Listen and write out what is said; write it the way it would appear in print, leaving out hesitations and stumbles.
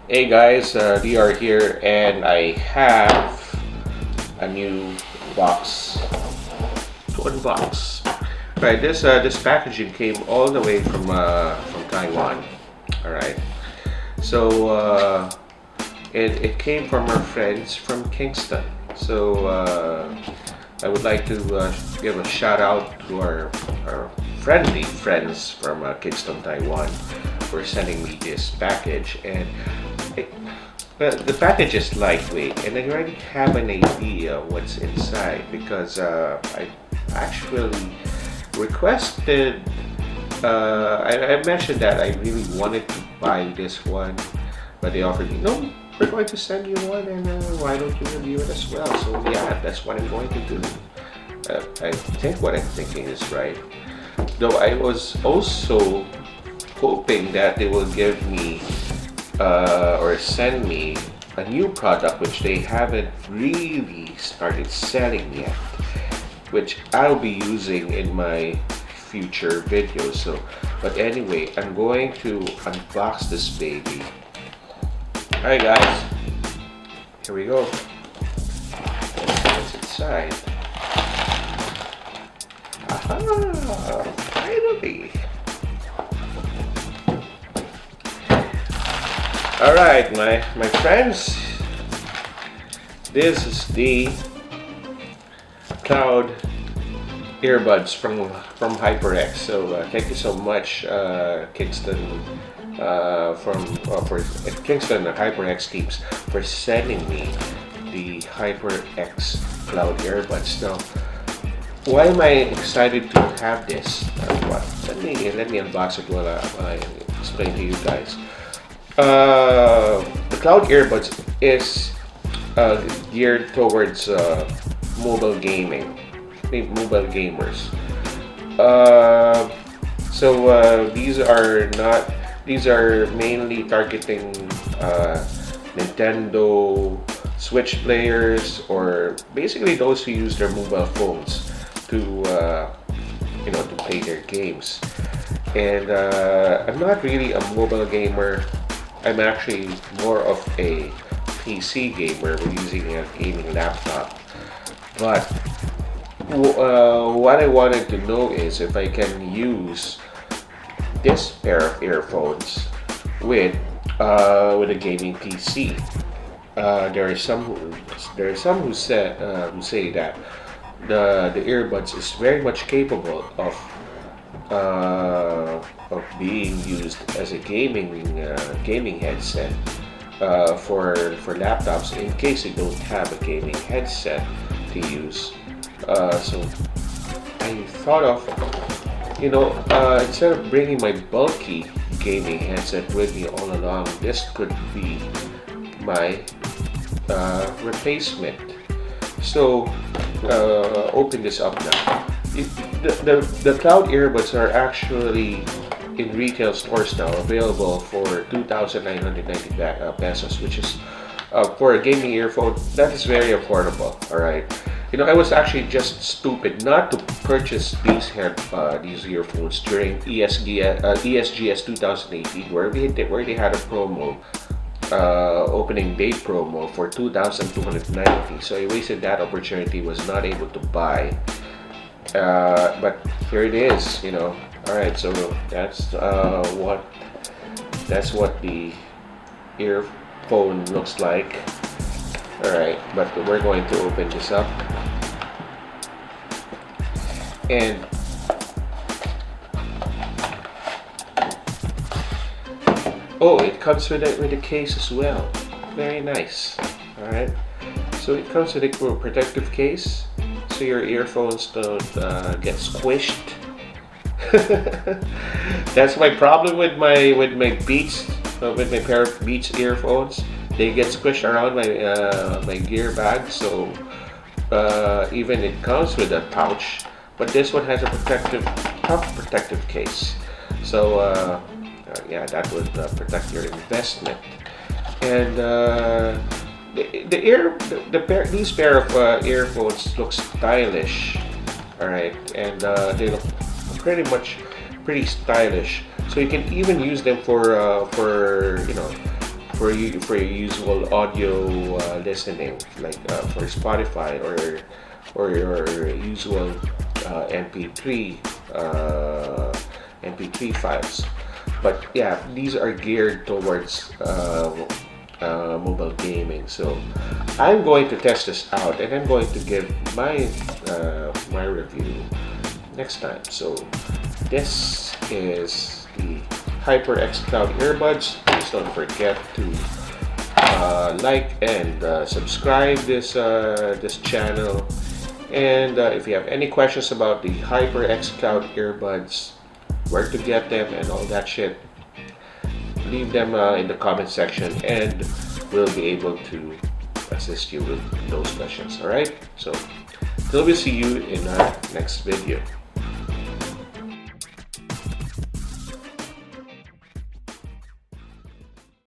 Hey guys, DR here, and I have a new box to unbox. Right, this packaging came all the way from Taiwan. All right, so it came from our friends from Kingston. So I would like to give a shout out to our friendly friends from Kingston, Taiwan, for sending me this package. And it, the package is lightweight, and I already have an idea what's inside because I actually requested. I mentioned that I really wanted to buy this one, but they offered me, no, we're going to send you one, and why don't you review it as well? So yeah, that's what I'm going to do. I think what I'm thinking is right. Though I was also hoping that they will give me or send me a new product which they haven't really started selling yet, which I'll be using in my future videos. So, but anyway, I'm going to unbox this baby. Alright guys, here we go. What's inside? Aha! Finally! Alright, my friends, this is the Cloud Earbuds from HyperX. So thank you so much, Kingston, for Kingston and HyperX teams for sending me the HyperX Cloud Earbuds. Now, why am I excited to have this? Let me unbox it while I explain to you guys. The Cloud Earbuds is geared towards mobile gaming, mobile gamers. These are mainly targeting Nintendo Switch players, or basically those who use their mobile phones to to play their games. And I'm not really a mobile gamer. I'm actually more of a PC gamer. We're using a gaming laptop. But what I wanted to know is if I can use this pair of earphones with a gaming PC. There are some who say that the earbuds is very much capable of being used as a gaming headset for laptops in case you don't have a gaming headset to use. So I thought of, instead of bringing my bulky gaming headset with me all along, this could be my replacement. So open this up now. The Cloud Earbuds are actually in retail stores now, available for 2,990 pesos, which is for a gaming earphone, that is very affordable. All right. I was actually just stupid not to purchase these earphones during ESGS 2018, where they had a promo, opening day promo for 2,290. So I wasted that opportunity, was not able to buy. But here it is. All right. So that's what the earphone looks like. All right, but we're going to open this up, and oh, it comes with a case as well. Very nice. All right, so it comes with a protective case, so your earphones don't get squished. That's my problem with my Beats, with my pair of Beats earphones. They get squished around my gear bag, so even it comes with a pouch, but this one has a tough protective case. So yeah, that would protect your investment. And these pair of earphones look stylish. All right, and they look pretty stylish. So you can even use them for for your usual audio listening, like for Spotify or your usual MP3 MP3 files. But yeah, these are geared towards mobile gaming. So I'm going to test this out, and I'm going to give my review next time. So this is the HyperX Cloud Earbuds. Please don't forget to like and subscribe this channel. And if you have any questions about the HyperX Cloud Earbuds, where to get them and all that shit, leave them in the comment section, and we'll be able to assist you with those questions. All right. So till we see you in our next video.